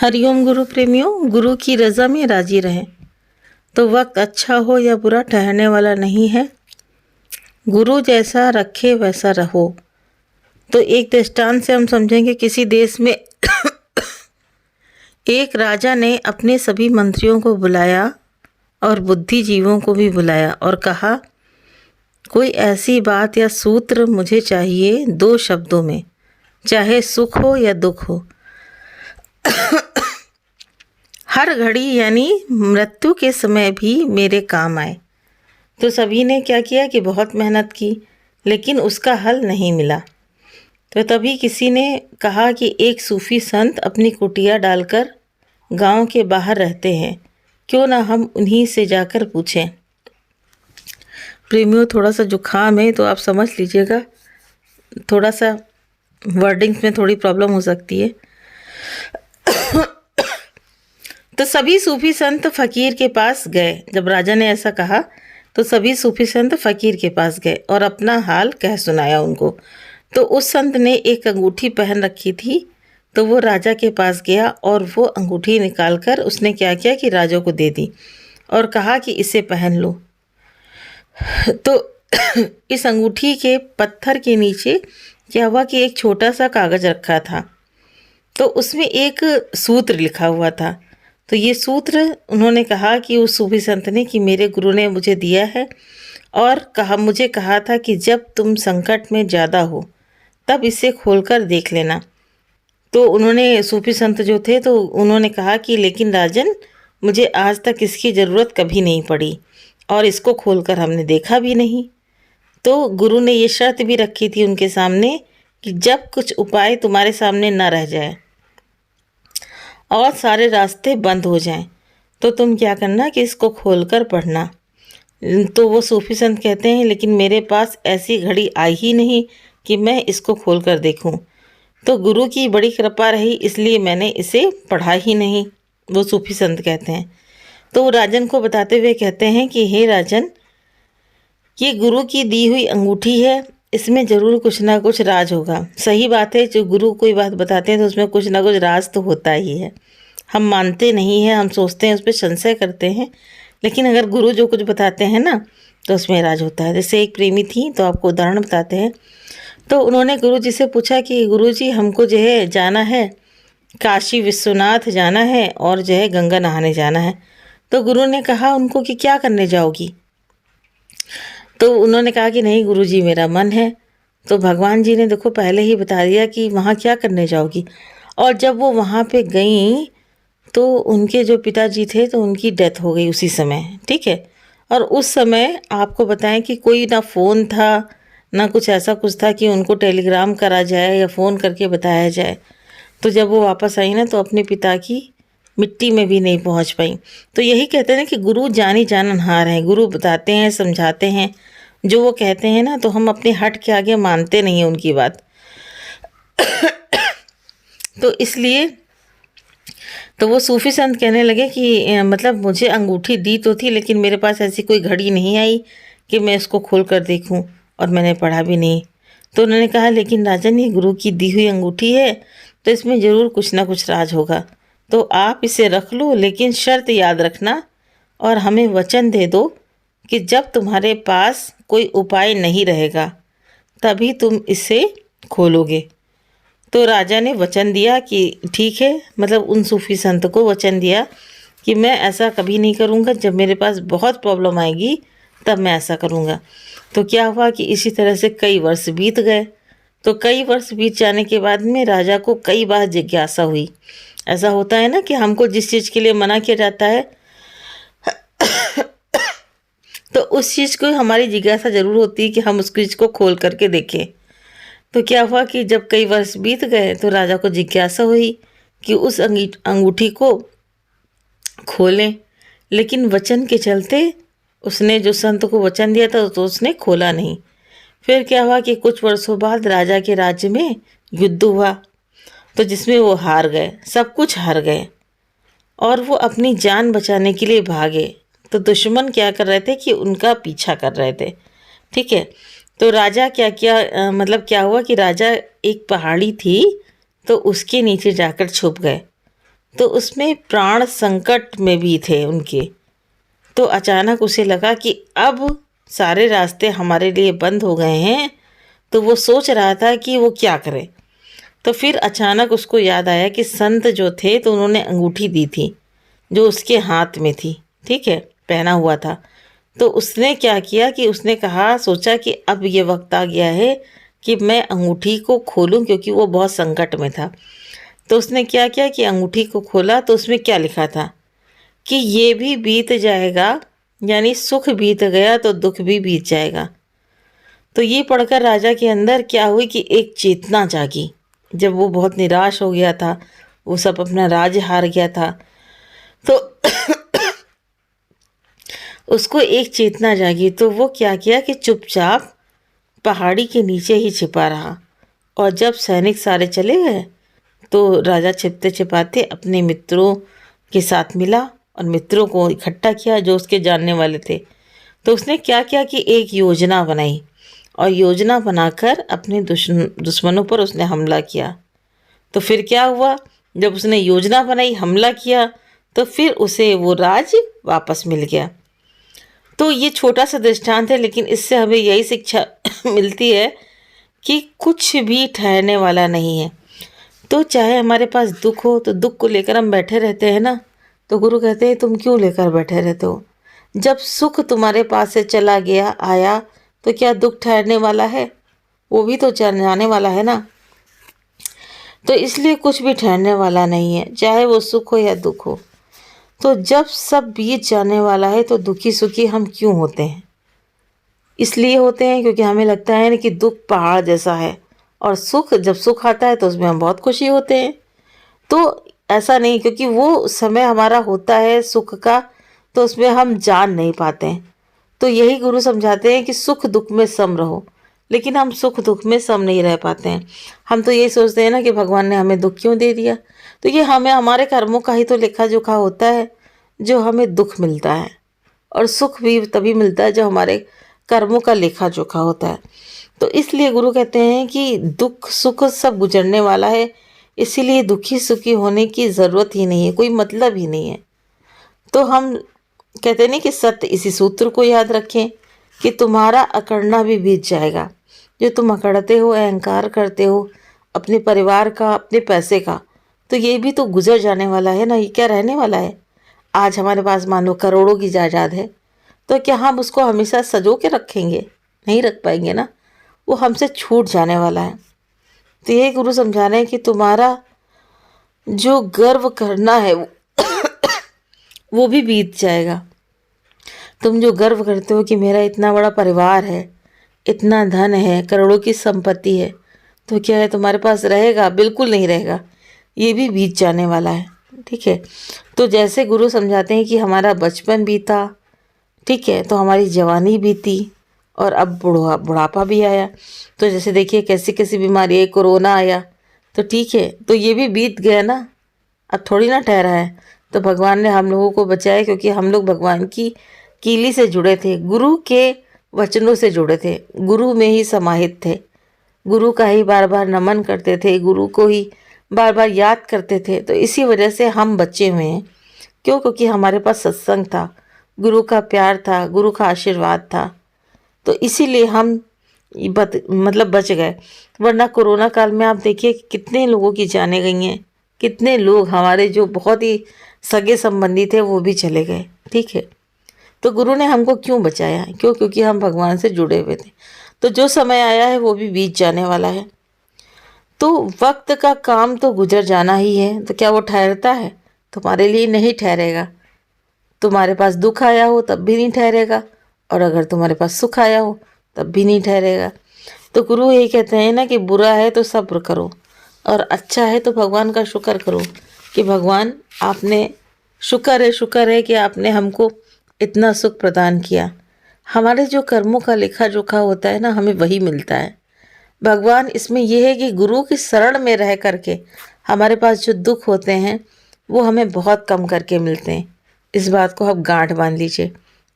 हरिओम गुरु प्रेमियों, गुरु की रज़ा में राजी रहें। तो वक्त अच्छा हो या बुरा ठहरने वाला नहीं है। गुरु जैसा रखे वैसा रहो। तो एक दृष्टांत से हम समझेंगे, किसी देश में एक राजा ने अपने सभी मंत्रियों को बुलाया और बुद्धिजीवों को भी बुलाया और कहा, कोई ऐसी बात या सूत्र मुझे चाहिए 2 शब्दों में, चाहे सुख हो या दुख हो, हर घड़ी यानी मृत्यु के समय भी मेरे काम आए। तो सभी ने क्या किया कि बहुत मेहनत की, लेकिन उसका हल नहीं मिला। तो तभी किसी ने कहा कि एक सूफी संत अपनी कुटिया डालकर गांव के बाहर रहते हैं, क्यों ना हम उन्हीं से जाकर पूछें। प्रेमियों, थोड़ा सा जुकाम है तो आप समझ लीजिएगा, थोड़ा सा वर्डिंग्स में थोड़ी प्रॉब्लम हो सकती है। तो सभी सूफी संत फ़कीर के पास गए। जब राजा ने ऐसा कहा तो सभी सूफी संत फ़कीर के पास गए और अपना हाल कह सुनाया उनको। तो उस संत ने एक अंगूठी पहन रखी थी, तो वो राजा के पास गया और वो अंगूठी निकालकर उसने क्या किया कि राजा को दे दी और कहा कि इसे पहन लो। तो इस अंगूठी के पत्थर के नीचे क्या हुआ कि एक छोटा सा कागज़ रखा था, तो उसमें एक सूत्र लिखा हुआ था। तो ये सूत्र उन्होंने कहा कि उस सूफी संत ने कि मेरे गुरु ने मुझे दिया है और मुझे कहा था कि जब तुम संकट में ज़्यादा हो तब इसे खोलकर देख लेना। तो उन्होंने, सूफी संत जो थे, तो उन्होंने कहा कि लेकिन राजन, मुझे आज तक इसकी ज़रूरत कभी नहीं पड़ी और इसको खोलकर हमने देखा भी नहीं। तो गुरु ने ये शर्त भी रखी थी उनके सामने कि जब कुछ उपाय तुम्हारे सामने न रह जाए और सारे रास्ते बंद हो जाएं, तो तुम क्या करना कि इसको खोलकर पढ़ना। तो वो सूफी संत कहते हैं, लेकिन मेरे पास ऐसी घड़ी आई ही नहीं कि मैं इसको खोलकर देखूं। तो गुरु की बड़ी कृपा रही, इसलिए मैंने इसे पढ़ा ही नहीं, वो सूफी संत कहते हैं। तो वो राजन को बताते हुए कहते हैं कि हे राजन, ये गुरु की दी हुई अंगूठी है, इसमें ज़रूर कुछ ना कुछ राज होगा। सही बात है, जो गुरु कोई बात बताते हैं तो उसमें कुछ ना कुछ राज तो होता ही है। हम मानते नहीं हैं, हम सोचते हैं, उस पर संशय करते हैं, लेकिन अगर गुरु जो कुछ बताते हैं ना तो उसमें राज होता है। जैसे एक प्रेमी थी, तो आपको उदाहरण बताते हैं। तो उन्होंने गुरु जी से पूछा कि गुरु जी, हमको जो है जाना है, काशी विश्वनाथ जाना है और जो है गंगा नहाने जाना है। तो गुरु ने कहा उनको कि क्या करने जाओगी। तो उन्होंने कहा कि नहीं गुरुजी, मेरा मन है। तो भगवान जी ने देखो पहले ही बता दिया कि वहाँ क्या करने जाओगी। और जब वो वहाँ पे गई तो उनके जो पिताजी थे तो उनकी डेथ हो गई उसी समय, ठीक है। और उस समय आपको बताएं कि कोई ना फ़ोन था, ना कुछ ऐसा कुछ था कि उनको टेलीग्राम करा जाए या फ़ोन करके बताया जाए। तो जब वो वापस आई ना तो अपने पिता की मिट्टी में भी नहीं पहुंच पाई। तो यही कहते हैं ना कि गुरु जानी जाननहार हैं। गुरु बताते हैं, समझाते हैं, जो वो कहते हैं ना, तो हम अपने हट के आगे मानते नहीं हैं उनकी बात। तो इसलिए तो वो सूफी संत कहने लगे कि मतलब मुझे अंगूठी दी तो थी, लेकिन मेरे पास ऐसी कोई घड़ी नहीं आई कि मैं इसको खोल कर देखूं, और मैंने पढ़ा भी नहीं। तो उन्होंने कहा, लेकिन राजन, ये गुरु की दी हुई अंगूठी है, तो इसमें ज़रूर कुछ ना कुछ राज होगा, तो आप इसे रख लो, लेकिन शर्त याद रखना और हमें वचन दे दो कि जब तुम्हारे पास कोई उपाय नहीं रहेगा तभी तुम इसे खोलोगे। तो राजा ने वचन दिया कि ठीक है, मतलब उन सूफी संत को वचन दिया कि मैं ऐसा कभी नहीं करूँगा, जब मेरे पास बहुत प्रॉब्लम आएगी तब मैं ऐसा करूँगा। तो क्या हुआ कि इसी तरह से कई वर्ष बीत गए। तो कई वर्ष बीत जाने के बाद में राजा को कई बार जिज्ञासा हुई। ऐसा होता है ना कि हमको जिस चीज़ के लिए मना किया जाता है तो उस चीज़ को हमारी जिज्ञासा ज़रूर होती है कि हम उस चीज़ को खोल करके देखें। तो क्या हुआ कि जब कई वर्ष बीत गए तो राजा को जिज्ञासा हुई कि उस अंगूठी को खोलें, लेकिन वचन के चलते उसने जो संत को वचन दिया था तो उसने खोला नहीं। फिर क्या हुआ कि कुछ वर्षों बाद राजा के राज्य में युद्ध हुआ, तो जिसमें वो हार गए, सब कुछ हार गए और वो अपनी जान बचाने के लिए भागे। तो दुश्मन क्या कर रहे थे कि उनका पीछा कर रहे थे, ठीक है। तो राजा क्या किया, मतलब क्या हुआ कि राजा, एक पहाड़ी थी तो उसके नीचे जाकर छुप गए। तो उसमें प्राण संकट में भी थे उनके। तो अचानक उसे लगा कि अब सारे रास्ते हमारे लिए बंद हो गए हैं। तो वो सोच रहा था कि वो क्या करे। तो फिर अचानक उसको याद आया कि संत जो थे तो उन्होंने अंगूठी दी थी जो उसके हाथ में थी, ठीक है, पहना हुआ था। तो उसने क्या किया कि उसने कहा, सोचा कि अब ये वक्त आ गया है कि मैं अंगूठी को खोलूं, क्योंकि वो बहुत संकट में था। तो उसने क्या किया कि अंगूठी को खोला तो उसमें क्या लिखा था कि ये भी बीत जाएगा, यानी सुख बीत गया तो दुख भी बीत जाएगा। तो ये पढ़कर राजा के अंदर क्या हुई कि एक चेतना जागी। जब वो बहुत निराश हो गया था, वो सब अपना राज हार गया था, तो उसको एक चेतना जागी। तो वो क्या किया कि चुपचाप पहाड़ी के नीचे ही छिपा रहा। और जब सैनिक सारे चले गए तो राजा छिपते छिपाते अपने मित्रों के साथ मिला और मित्रों को इकट्ठा किया जो उसके जानने वाले थे। तो उसने क्या किया कि एक योजना बनाई और योजना बनाकर अपने दुश्मनों पर उसने हमला किया। तो फिर क्या हुआ, जब उसने योजना बनाई, हमला किया, तो फिर उसे वो राज वापस मिल गया। तो ये छोटा सा दृष्टांत है, लेकिन इससे हमें यही शिक्षा मिलती है कि कुछ भी ठहरने वाला नहीं है। तो चाहे हमारे पास दुख हो तो दुख को लेकर हम बैठे रहते हैं ना, तो गुरु कहते हैं तुम क्यों लेकर बैठे रहते हो। जब सुख तुम्हारे पास से चला गया आया तो क्या दुख ठहरने वाला है, वो भी तो जाने वाला है ना। तो इसलिए कुछ भी ठहरने वाला नहीं है, चाहे वो सुख हो या दुख हो। तो जब सब बीत जाने वाला है तो दुखी सुखी हम क्यों होते हैं, इसलिए होते हैं क्योंकि हमें लगता है ना कि दुख पहाड़ जैसा है और सुख, जब सुख आता है तो उसमें हम बहुत खुशी होते हैं। तो ऐसा नहीं, क्योंकि वो समय हमारा होता है सुख का, तो उसमें हम जान नहीं पाते हैं। तो यही गुरु समझाते हैं कि सुख दुख में सम रहो, लेकिन हम सुख दुख में सम नहीं रह पाते हैं। हम तो यही सोचते हैं ना कि भगवान ने हमें दुख क्यों दे दिया। तो ये हमें हमारे कर्मों का ही तो लेखा जोखा होता है जो हमें दुख मिलता है, और सुख भी तभी मिलता है जब हमारे कर्मों का लेखा जोखा होता है। तो इसलिए गुरु कहते हैं कि दुख सुख सब गुजरने वाला है, इसीलिए दुखी सुखी होने की ज़रूरत ही नहीं है, कोई मतलब ही नहीं है। तो हम कहते नहीं कि सत्य इसी सूत्र को याद रखें कि तुम्हारा अकड़ना भी बीत जाएगा। जो तुम अकड़ते हो, अहंकार करते हो अपने परिवार का, अपने पैसे का, तो ये भी तो गुजर जाने वाला है ना, ये क्या रहने वाला है। आज हमारे पास मान लो करोड़ों की जायदाद है, तो क्या हम उसको हमेशा सजो के रखेंगे, नहीं रख पाएंगे ना, वो हमसे छूट जाने वाला है। तो ये गुरु समझा रहे हैं कि तुम्हारा जो गर्व करना है वो भी बीत जाएगा। तुम जो गर्व करते हो कि मेरा इतना बड़ा परिवार है, इतना धन है, करोड़ों की संपत्ति है, तो क्या है तुम्हारे पास रहेगा? बिल्कुल नहीं रहेगा, ये भी बीत जाने वाला है, ठीक है। तो जैसे गुरु समझाते हैं कि हमारा बचपन बीता, ठीक है, तो हमारी जवानी बीती और अब बुढ़ापा भी आया। तो जैसे देखिए कैसी कैसी बीमारी है, कोरोना आया, तो ठीक है, तो ये भी बीत गया ना, अब थोड़ी ना ठहरा है। तो भगवान ने हम लोगों को बचाया क्योंकि हम लोग भगवान की कीली से जुड़े थे, गुरु के वचनों से जुड़े थे, गुरु में ही समाहित थे, गुरु का ही बार बार नमन करते थे, गुरु को ही बार बार याद करते थे। तो इसी वजह से हम बचे हुए हैं। क्यों? क्योंकि हमारे पास सत्संग था, गुरु का प्यार था, गुरु का आशीर्वाद था, तो इसीलिए हम मतलब बच गए। वरना कोरोना काल में आप देखिए कितने लोगों की जानें गई हैं, कितने लोग हमारे जो बहुत ही सगे संबंधी थे वो भी चले गए, ठीक है। तो गुरु ने हमको क्यों बचाया? क्यों? क्योंकि हम भगवान से जुड़े हुए थे। तो जो समय आया है वो भी बीत जाने वाला है। तो वक्त का काम तो गुजर जाना ही है, तो क्या वो ठहरता है? तुम्हारे लिए नहीं ठहरेगा। तुम्हारे पास दुख आया हो तब भी नहीं ठहरेगा, और अगर तुम्हारे पास सुख आया हो तब भी नहीं ठहरेगा। तो गुरु यही कहते हैं ना कि बुरा है तो सब्र करो और अच्छा है तो भगवान का शुक्र करो कि भगवान आपने, शुक्र है कि आपने हमको इतना सुख प्रदान किया। हमारे जो कर्मों का लेखा जोखा होता है ना, हमें वही मिलता है। भगवान इसमें यह है कि गुरु की शरण में रह करके हमारे पास जो दुख होते हैं वो हमें बहुत कम करके मिलते हैं। इस बात को आप गांठ बांध लीजिए।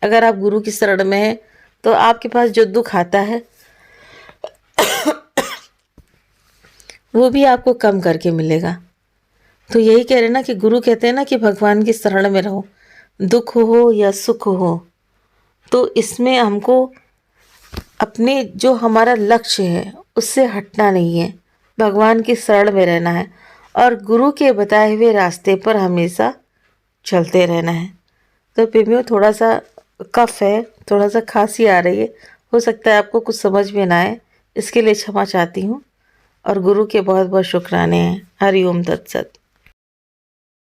अगर आप गुरु की शरण में हैं तो आपके पास जो दुख आता है वो भी आपको कम करके मिलेगा। तो यही कह रहे ना कि गुरु कहते हैं ना कि भगवान की शरण में रहो, दुख हो या सुख हो। तो इसमें हमको अपने जो हमारा लक्ष्य है उससे हटना नहीं है, भगवान की शरण में रहना है और गुरु के बताए हुए रास्ते पर हमेशा चलते रहना है। तो प्रेमियों, थोड़ा सा कफ है, थोड़ा सा खांसी आ रही है, हो सकता है आपको कुछ समझ में ना आए, इसके लिए क्षमा चाहती हूँ और गुरु के बहुत बहुत शुक्राने हैं। हरि ओम तत्सत।